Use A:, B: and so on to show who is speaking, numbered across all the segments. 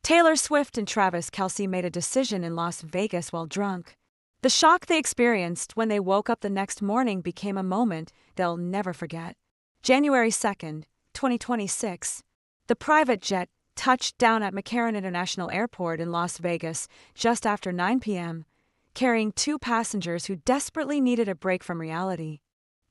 A: Taylor Swift and Travis Kelce made a decision in Las Vegas while drunk. The shock they experienced when they woke up the next morning became a moment they'll never forget. January 2nd, 2026. The private jet touched down at McCarran International Airport in Las Vegas just after 9 p.m., carrying two passengers who desperately needed a break from reality.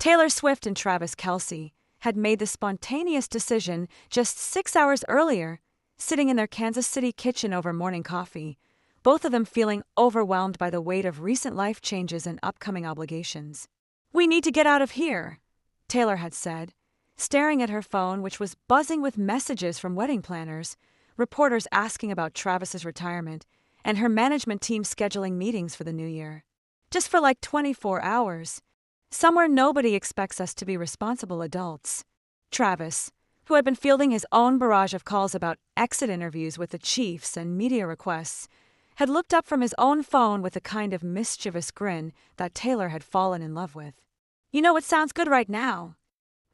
A: Taylor Swift and Travis Kelce had made the spontaneous decision just 6 hours earlier, sitting in their Kansas City kitchen over morning coffee, both of them feeling overwhelmed by the weight of recent life changes and upcoming obligations. "We need to get out of here," Taylor had said, staring at her phone, which was buzzing with messages from wedding planners, reporters asking about Travis's retirement, and her management team scheduling meetings for the new year. "Just for like 24 hours. Somewhere nobody expects us to be responsible adults." Travis, who had been fielding his own barrage of calls about exit interviews with the Chiefs and media requests, had looked up from his own phone with a kind of mischievous grin that Taylor had fallen in love with. "You know what sounds good right now?"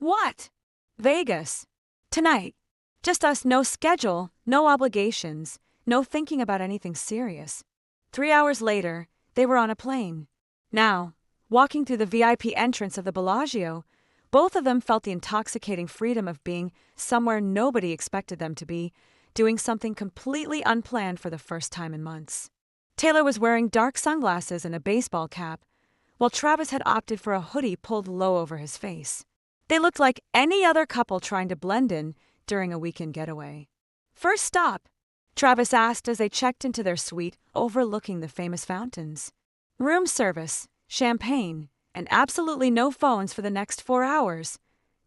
A: "What?" "Vegas. Tonight. Just us, no schedule, no obligations, no thinking about anything serious." 3 hours later, they were on a plane. Now, walking through the VIP entrance of the Bellagio, both of them felt the intoxicating freedom of being somewhere nobody expected them to be, doing something completely unplanned for the first time in months. Taylor was wearing dark sunglasses and a baseball cap, while Travis had opted for a hoodie pulled low over his face. They looked like any other couple trying to blend in during a weekend getaway. "First stop?" Travis asked as they checked into their suite overlooking the famous fountains. "Room service, champagne, and absolutely no phones for the next 4 hours,"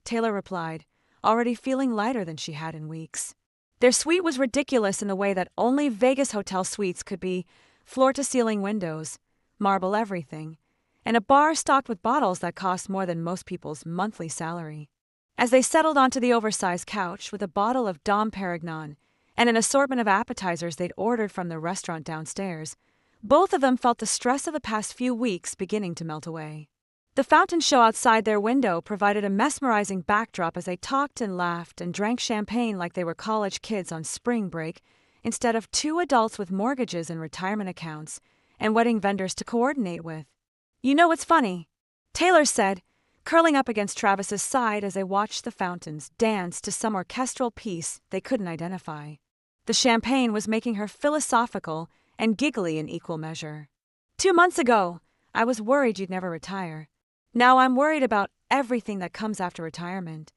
A: Taylor replied, already feeling lighter than she had in weeks. Their suite was ridiculous in the way that only Vegas hotel suites could be: floor-to-ceiling windows, marble everything, and a bar stocked with bottles that cost more than most people's monthly salary. As they settled onto the oversized couch with a bottle of Dom Perignon and an assortment of appetizers they'd ordered from the restaurant downstairs, both of them felt the stress of the past few weeks beginning to melt away. The fountain show outside their window provided a mesmerizing backdrop as they talked and laughed and drank champagne like they were college kids on spring break, instead of two adults with mortgages and retirement accounts and wedding vendors to coordinate with. "You know what's funny?" Taylor said, curling up against Travis's side as they watched the fountains dance to some orchestral piece they couldn't identify. The champagne was making her philosophical and giggly in equal measure. "2 months ago, I was worried you'd never retire. Now I'm worried about everything that comes after retirement."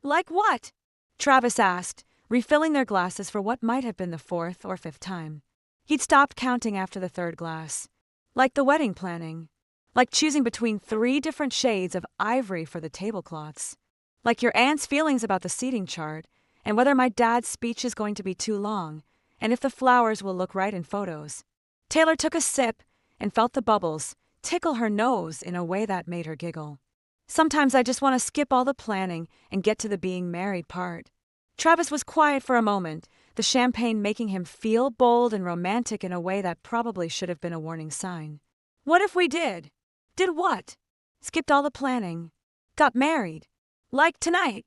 A: "Like what?" Travis asked, refilling their glasses for what might have been the 4th or 5th time. He'd stopped counting after the 3rd glass. "Like the wedding planning. Like choosing between 3 different shades of ivory for the tablecloths. Like your aunt's feelings about the seating chart, and whether my dad's speech is going to be too long, and if the flowers will look right in photos." Taylor took a sip and felt the bubbles tickle her nose in a way that made her giggle. "Sometimes I just want to skip all the planning and get to the being married part." Travis was quiet for a moment, the champagne making him feel bold and romantic in a way that probably should have been a warning sign. "What if we did?" "Did what?" "Skipped all the planning. Got married. Like tonight."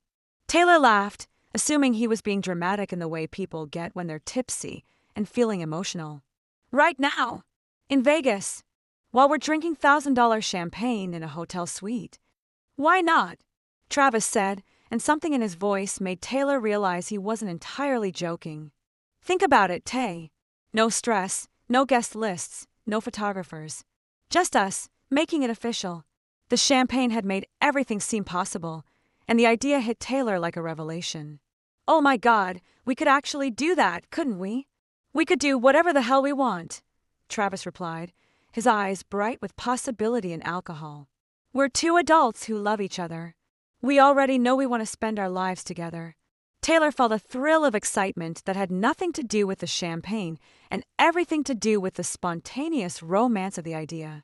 A: Taylor laughed, assuming he was being dramatic in the way people get when they're tipsy and feeling emotional. "Right now. In Vegas. While we're drinking $1,000 champagne in a hotel suite." "Why not?" Travis said, and something in his voice made Taylor realize he wasn't entirely joking. "Think about it, Tay. No stress, no guest lists, no photographers. Just us, making it official." The champagne had made everything seem possible, and the idea hit Taylor like a revelation. "Oh my God, we could actually do that, couldn't we?" "We could do whatever the hell we want," Travis replied, his eyes bright with possibility and alcohol. "We're 2 adults who love each other. We already know we want to spend our lives together." Taylor felt a thrill of excitement that had nothing to do with the champagne and everything to do with the spontaneous romance of the idea.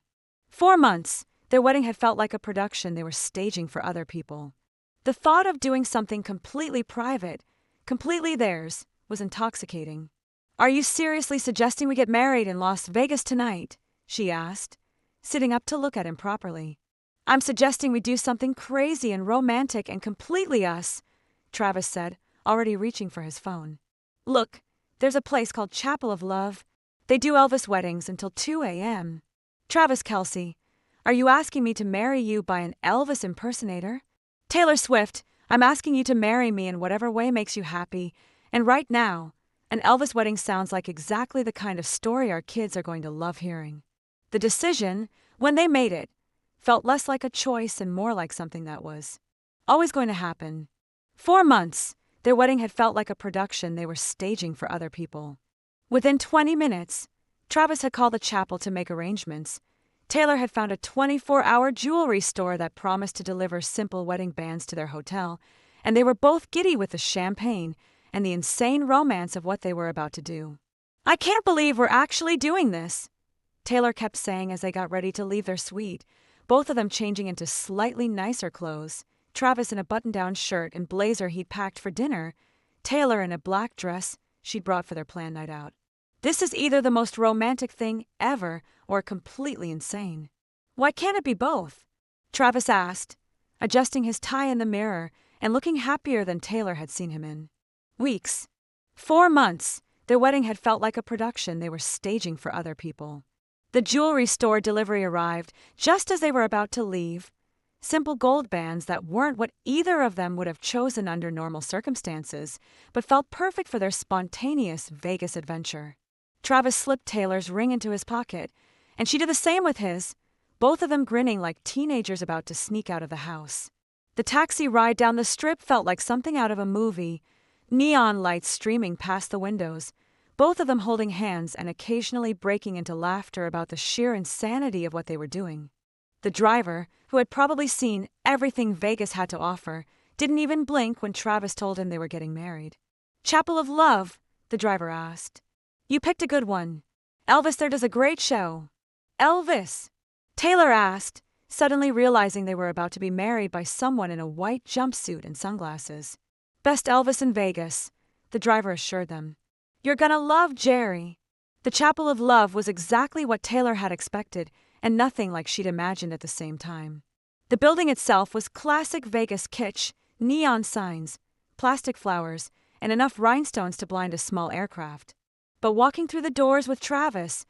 A: 4 months, their wedding had felt like a production they were staging for other people. The thought of doing something completely private, completely theirs, was intoxicating. "Are you seriously suggesting we get married in Las Vegas tonight?" she asked, sitting up to look at him properly. "I'm suggesting we do something crazy and romantic and completely us," Travis said, already reaching for his phone. "Look, There's a place called Chapel of Love. They do Elvis weddings until 2 a.m. Travis Kelce, are you asking me to marry you by an Elvis impersonator? Taylor Swift, I'm asking you to marry me in whatever way makes you happy. And right now, an Elvis wedding sounds like exactly the kind of story our kids are going to love hearing. The decision, when they made it, felt less like a choice and more like something that was always going to happen. 4 months, their wedding had felt like a production they were staging for other people. Within 20 minutes, Travis had called the chapel to make arrangements. Taylor had found a 24-hour jewelry store that promised to deliver simple wedding bands to their hotel, and they were both giddy with the champagne and the insane romance of what they were about to do. I can't believe we're actually doing this, Taylor kept saying as they got ready to leave their suite, both of them changing into slightly nicer clothes. Travis in a button-down shirt and blazer he'd packed for dinner, Taylor in a black dress she'd brought for their planned night out. This is either the most romantic thing ever or completely insane. Why can't it be both? Travis asked, adjusting his tie in the mirror and looking happier than Taylor had seen him in weeks. 4 months, their wedding had felt like a production they were staging for other people. The jewelry store delivery arrived just as they were about to leave. Simple gold bands that weren't what either of them would have chosen under normal circumstances, but felt perfect for their spontaneous Vegas adventure. Travis slipped Taylor's ring into his pocket, and she did the same with his, both of them grinning like teenagers about to sneak out of the house. The taxi ride down the strip felt like something out of a movie, neon lights streaming past the windows, both of them holding hands and occasionally breaking into laughter about the sheer insanity of what they were doing. The driver, who had probably seen everything Vegas had to offer, didn't even blink when Travis told him they were getting married. Chapel of Love, the driver asked. You picked a good one. Elvis there does a great show. Elvis? Taylor asked, suddenly realizing they were about to be married by someone in a white jumpsuit and sunglasses. Best Elvis in Vegas, the driver assured them. You're gonna love Jerry. The Chapel of Love was exactly what Taylor had expected, and nothing like she'd imagined at the same time. The building itself was classic Vegas kitsch, neon signs, plastic flowers, and enough rhinestones to blind a small aircraft. But walking through the doors with Travis,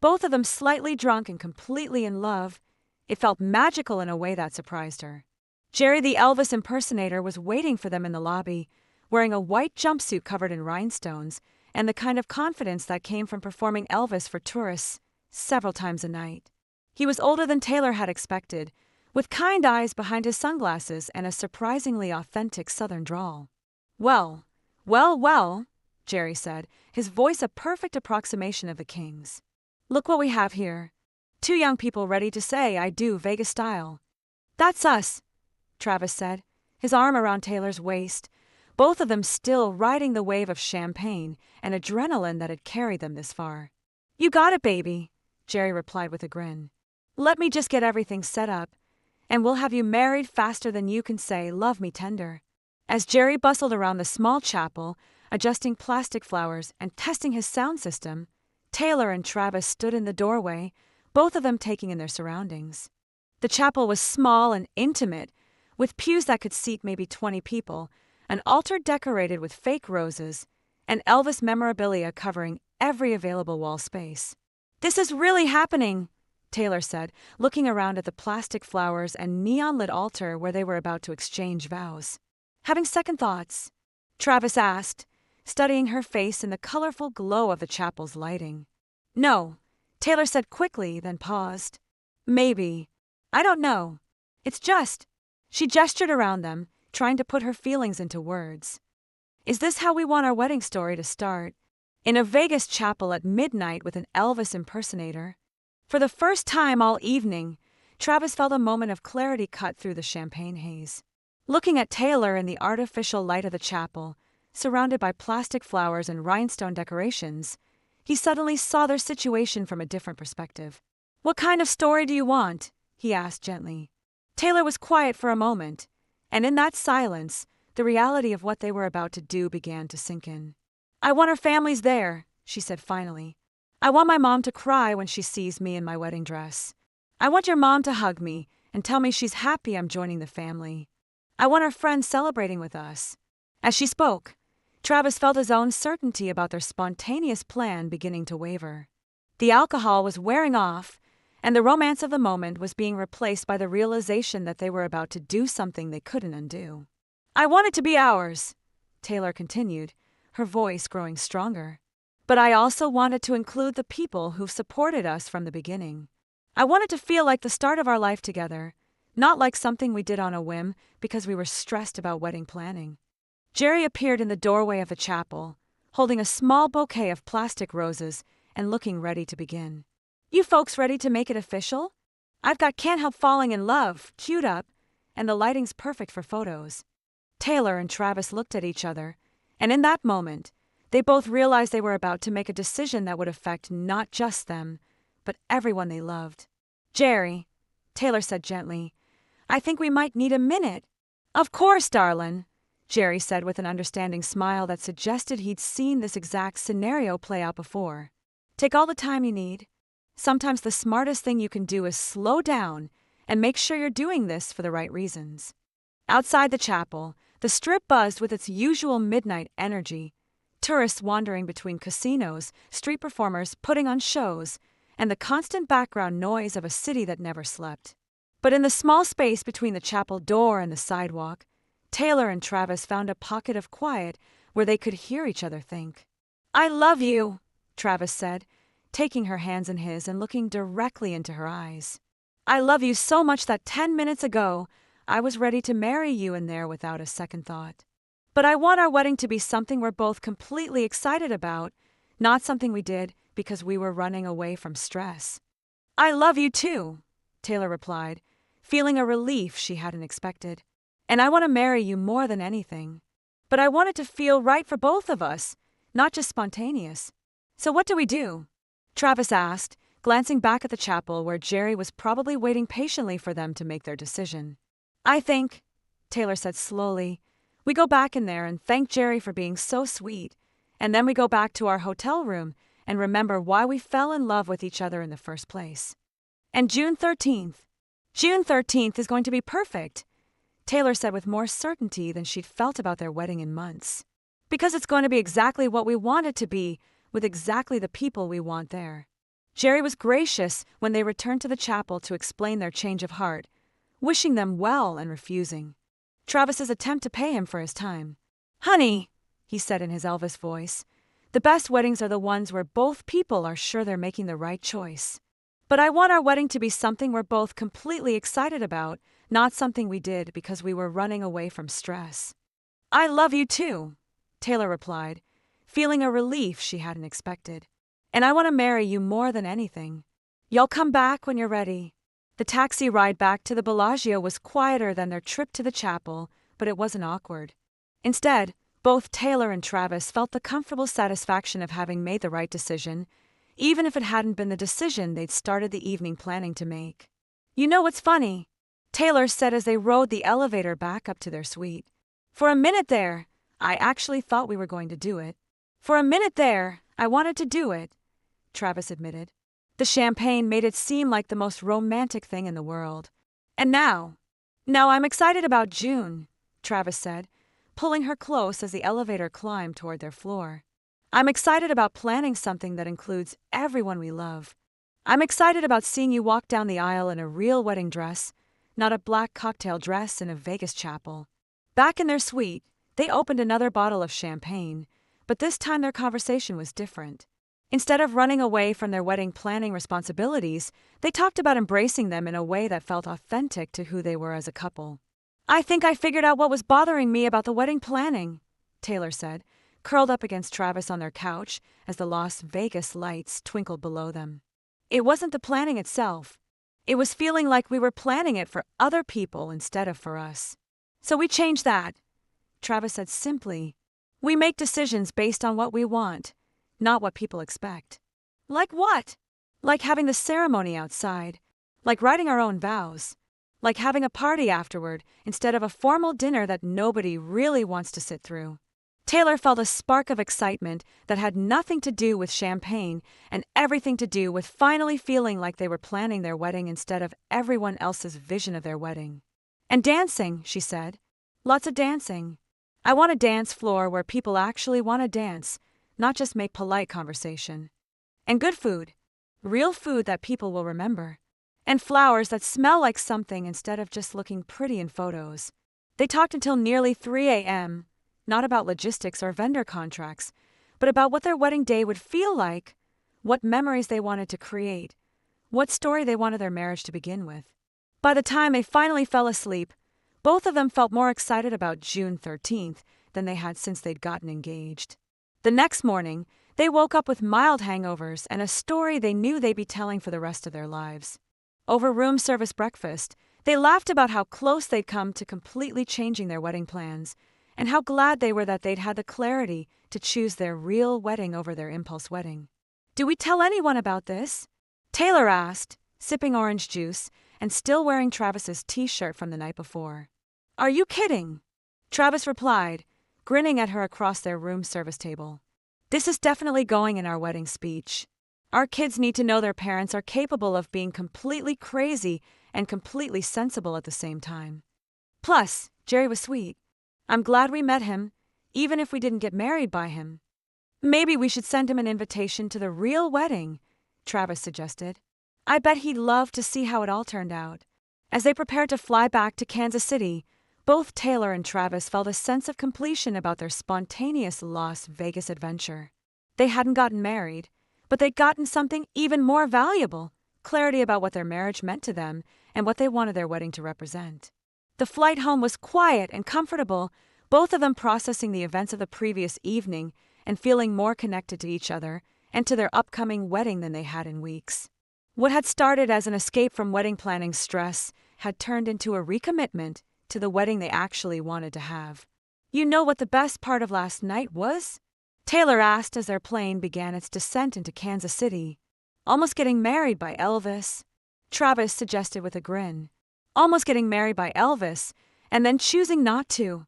A: both of them slightly drunk and completely in love, it felt magical in a way that surprised her. Jerry the Elvis impersonator was waiting for them in the lobby, wearing a white jumpsuit covered in rhinestones, and the kind of confidence that came from performing Elvis for tourists several times a night. He was older than Taylor had expected, with kind eyes behind his sunglasses and a surprisingly authentic Southern drawl. Well, Jerry said, his voice a perfect approximation of the King's. Look what we have here. 2 young people ready to say I do Vegas style. That's us, Travis said, his arm around Taylor's waist, both of them still riding the wave of champagne and adrenaline that had carried them this far. You got it, baby, Jerry replied with a grin. Let me just get everything set up, and we'll have you married faster than you can say, love me tender. As Jerry bustled around the small chapel, adjusting plastic flowers and testing his sound system, Taylor and Travis stood in the doorway, both of them taking in their surroundings. The chapel was small and intimate, with pews that could seat maybe 20 people, an altar decorated with fake roses, and Elvis memorabilia covering every available wall space. This is really happening, Taylor said, looking around at the plastic flowers and neon-lit altar where they were about to exchange vows. Having second thoughts? Travis asked, studying her face in the colorful glow of the chapel's lighting. No, Taylor said quickly, then paused. Maybe. I don't know. It's just. She gestured around them, trying to put her feelings into words. Is this how we want our wedding story to start? In a Vegas chapel at midnight with an Elvis impersonator? For the first time all evening, Travis felt a moment of clarity cut through the champagne haze. Looking at Taylor in the artificial light of the chapel, surrounded by plastic flowers and rhinestone decorations, he suddenly saw their situation from a different perspective. What kind of story do you want? He asked gently. Taylor was quiet for a moment, and in that silence, the reality of what they were about to do began to sink in. I want our families there, she said finally. I want my mom to cry when she sees me in my wedding dress. I want your mom to hug me and tell me she's happy I'm joining the family. I want our friends celebrating with us. As she spoke, Travis felt his own certainty about their spontaneous plan beginning to waver. The alcohol was wearing off, and the romance of the moment was being replaced by the realization that they were about to do something they couldn't undo. "I want it to be ours," Taylor continued, her voice growing stronger. "But I also wanted to include the people who've supported us from the beginning. I wanted to feel like the start of our life together, not like something we did on a whim because we were stressed about wedding planning." Jerry appeared in the doorway of the chapel, holding a small bouquet of plastic roses and looking ready to begin. "You folks ready to make it official? I've got Can't Help Falling in Love queued up, and the lighting's perfect for photos." Taylor and Travis looked at each other, and in that moment, they both realized they were about to make a decision that would affect not just them, but everyone they loved. "Jerry," Taylor said gently, "I think we might need a minute." "Of course, darlin'," Jerry said with an understanding smile that suggested he'd seen this exact scenario play out before. "Take all the time you need. Sometimes the smartest thing you can do is slow down and make sure you're doing this for the right reasons." Outside the chapel, the strip buzzed with its usual midnight energy. Tourists wandering between casinos, street performers putting on shows, and the constant background noise of a city that never slept. But in the small space between the chapel door and the sidewalk, Taylor and Travis found a pocket of quiet where they could hear each other think. "I love you," Travis said, taking her hands in his and looking directly into her eyes. "I love you so much that 10 minutes ago, I was ready to marry you in there without a second thought. But I want our wedding to be something we're both completely excited about, not something we did because we were running away from stress." "I love you too," Taylor replied, feeling a relief she hadn't expected. "And I want to marry you more than anything. But I want it to feel right for both of us, not just spontaneous. So what do we do?" Travis asked, glancing back at the chapel where Jerry was probably waiting patiently for them to make their decision. "I think," Taylor said slowly, "we go back in there and thank Jerry for being so sweet, and then we go back to our hotel room and remember why we fell in love with each other in the first place." "And June 13th. June 13th is going to be perfect," Taylor said with more certainty than she'd felt about their wedding in months. "Because it's going to be exactly what we want it to be, with exactly the people we want there." Jerry was gracious when they returned to the chapel to explain their change of heart, wishing them well and refusing Travis's attempt to pay him for his time. "Honey," he said in his Elvis voice, "the best weddings are the ones where both people are sure they're making the right choice. But I want our wedding to be something we're both completely excited about, not something we did because we were running away from stress." "I love you too," Taylor replied, feeling a relief she hadn't expected. "And I want to marry you more than anything. Y'all come back when you're ready." The taxi ride back to the Bellagio was quieter than their trip to the chapel, but it wasn't awkward. Instead, both Taylor and Travis felt the comfortable satisfaction of having made the right decision, even if it hadn't been the decision they'd started the evening planning to make. "You know what's funny?" Taylor said as they rode the elevator back up to their suite. "For a minute there, I actually thought we were going to do it. For a minute there, I wanted to do it," Travis admitted. The champagne made it seem like the most romantic thing in the world. "And now I'm excited about June," Travis said, pulling her close as the elevator climbed toward their floor. "I'm excited about planning something that includes everyone we love. I'm excited about seeing you walk down the aisle in a real wedding dress, not a black cocktail dress in a Vegas chapel." Back in their suite, they opened another bottle of champagne, but this time their conversation was different. Instead of running away from their wedding planning responsibilities, they talked about embracing them in a way that felt authentic to who they were as a couple. "I think I figured out what was bothering me about the wedding planning," Taylor said, curled up against Travis on their couch as the Las Vegas lights twinkled below them. "It wasn't the planning itself. It was feeling like we were planning it for other people instead of for us. So we changed that," Travis said simply. "We make decisions based on what we want, not what people expect." "Like what?" "Like having the ceremony outside, like writing our own vows, like having a party afterward instead of a formal dinner that nobody really wants to sit through." Taylor felt a spark of excitement that had nothing to do with champagne and everything to do with finally feeling like they were planning their wedding instead of everyone else's vision of their wedding. "And dancing," she said. "Lots of dancing. I want a dance floor where people actually want to dance, not just make polite conversation. And good food. Real food that people will remember. And flowers that smell like something instead of just looking pretty in photos. They talked until nearly 3 a.m., not about logistics or vendor contracts, but about what their wedding day would feel like, what memories they wanted to create, what story they wanted their marriage to begin with. By the time they finally fell asleep, both of them felt more excited about June 13th than they had since they'd gotten engaged. The next morning, they woke up with mild hangovers and a story they knew they'd be telling for the rest of their lives. Over room service breakfast, they laughed about how close they'd come to completely changing their wedding plans, and how glad they were that they'd had the clarity to choose their real wedding over their impulse wedding. "Do we tell anyone about this?" Taylor asked, sipping orange juice and still wearing Travis's t-shirt from the night before. "Are you kidding?" Travis replied, grinning at her across their room service table. "This is definitely going in our wedding speech. Our kids need to know their parents are capable of being completely crazy and completely sensible at the same time. Plus, Jerry was sweet. I'm glad we met him, even if we didn't get married by him." "Maybe we should send him an invitation to the real wedding," Travis suggested. "I bet he'd love to see how it all turned out." As they prepared to fly back to Kansas City, both Taylor and Travis felt a sense of completion about their spontaneous Las Vegas adventure. They hadn't gotten married, but they'd gotten something even more valuable: clarity about what their marriage meant to them and what they wanted their wedding to represent. The flight home was quiet and comfortable, both of them processing the events of the previous evening and feeling more connected to each other and to their upcoming wedding than they had in weeks. What had started as an escape from wedding planning stress had turned into a recommitment to the wedding they actually wanted to have. "You know what the best part of last night was?" Taylor asked as their plane began its descent into Kansas City. "Almost getting married by Elvis," Travis suggested with a grin. "Almost getting married by Elvis, and then choosing not to,"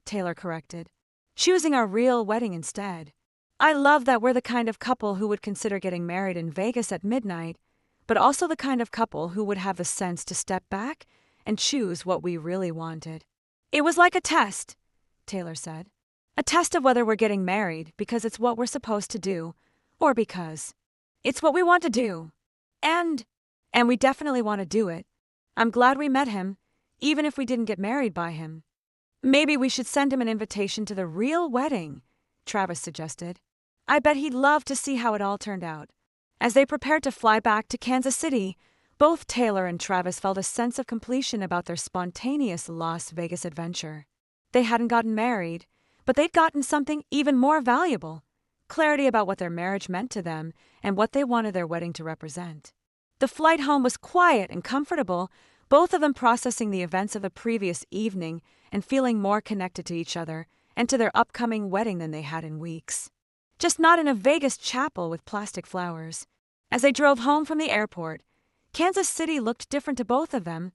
A: Taylor corrected. "Choosing our real wedding instead. I love that we're the kind of couple who would consider getting married in Vegas at midnight, but also the kind of couple who would have the sense to step back and choose what we really wanted." "It was like a test," Taylor said. "A test of whether we're getting married because it's what we're supposed to do, or because it's what we want to do. And we definitely want to do it. I'm glad we met him, even if we didn't get married by him." "Maybe we should send him an invitation to the real wedding," Travis suggested. "I bet he'd love to see how it all turned out." As they prepared to fly back to Kansas City, both Taylor and Travis felt a sense of completion about their spontaneous Las Vegas adventure. They hadn't gotten married, but they'd gotten something even more valuable: clarity about what their marriage meant to them and what they wanted their wedding to represent. The flight home was quiet and comfortable, both of them processing the events of the previous evening and feeling more connected to each other and to their upcoming wedding than they had in weeks. Just not in a Vegas chapel with plastic flowers. As they drove home from the airport, Kansas City looked different to both of them.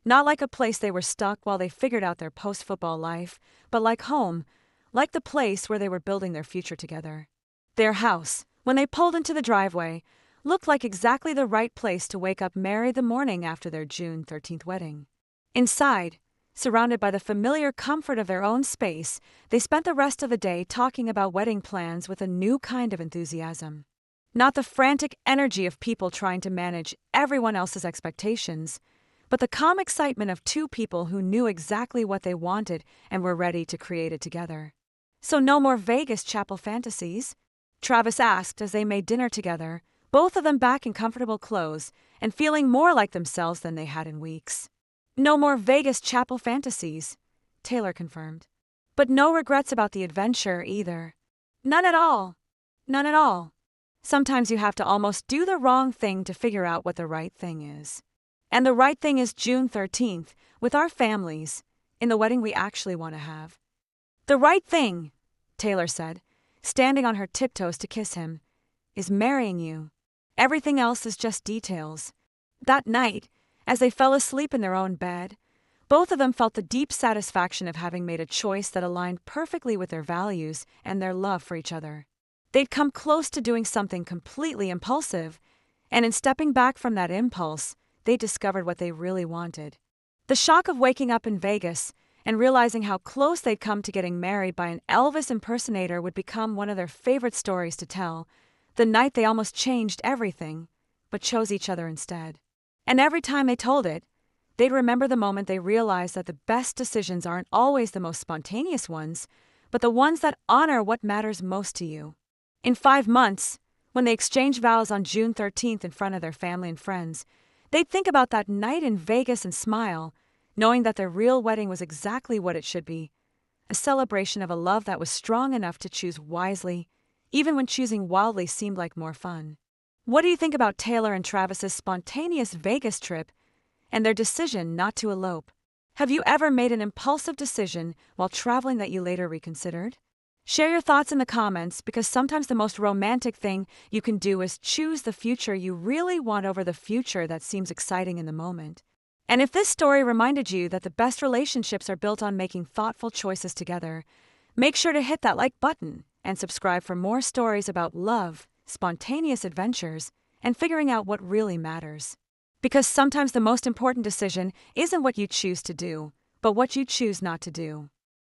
A: Not like a place they were stuck while they figured out their post-football life, but like home, like the place where they were building their future together. Their house, when they pulled into the driveway, looked like exactly the right place to wake up merry the morning after their June 13th wedding. Inside, surrounded by the familiar comfort of their own space, they spent the rest of the day talking about wedding plans with a new kind of enthusiasm. Not the frantic energy of people trying to manage everyone else's expectations, but the calm excitement of two people who knew exactly what they wanted and were ready to create it together. "So no more Vegas chapel fantasies?" Travis asked as they made dinner together, both of them back in comfortable clothes and feeling more like themselves than they had in weeks. "No more Vegas chapel fantasies," Taylor confirmed. "But no regrets about the adventure either." "None at all. None at all. Sometimes you have to almost do the wrong thing to figure out what the right thing is. And the right thing is June 13th, with our families, in the wedding we actually want to have." "The right thing," Taylor said, standing on her tiptoes to kiss him, "is marrying you. Everything else is just details." That night, as they fell asleep in their own bed, both of them felt the deep satisfaction of having made a choice that aligned perfectly with their values and their love for each other. They'd come close to doing something completely impulsive, and in stepping back from that impulse, they discovered what they really wanted. The shock of waking up in Vegas and realizing how close they'd come to getting married by an Elvis impersonator would become one of their favorite stories to tell, the night they almost changed everything, but chose each other instead. And every time they told it, they'd remember the moment they realized that the best decisions aren't always the most spontaneous ones, but the ones that honor what matters most to you. In 5 months, when they exchanged vows on June 13th in front of their family and friends, they'd think about that night in Vegas and smile, knowing that their real wedding was exactly what it should be, a celebration of a love that was strong enough to choose wisely, even when choosing wildly seemed like more fun. What do you think about Taylor and Travis's spontaneous Vegas trip and their decision not to elope? Have you ever made an impulsive decision while traveling that you later reconsidered? Share your thoughts in the comments, because sometimes the most romantic thing you can do is choose the future you really want over the future that seems exciting in the moment. And if this story reminded you that the best relationships are built on making thoughtful choices together, make sure to hit that like button and subscribe for more stories about love, spontaneous adventures, and figuring out what really matters. Because sometimes the most important decision isn't what you choose to do, but what you choose not to do.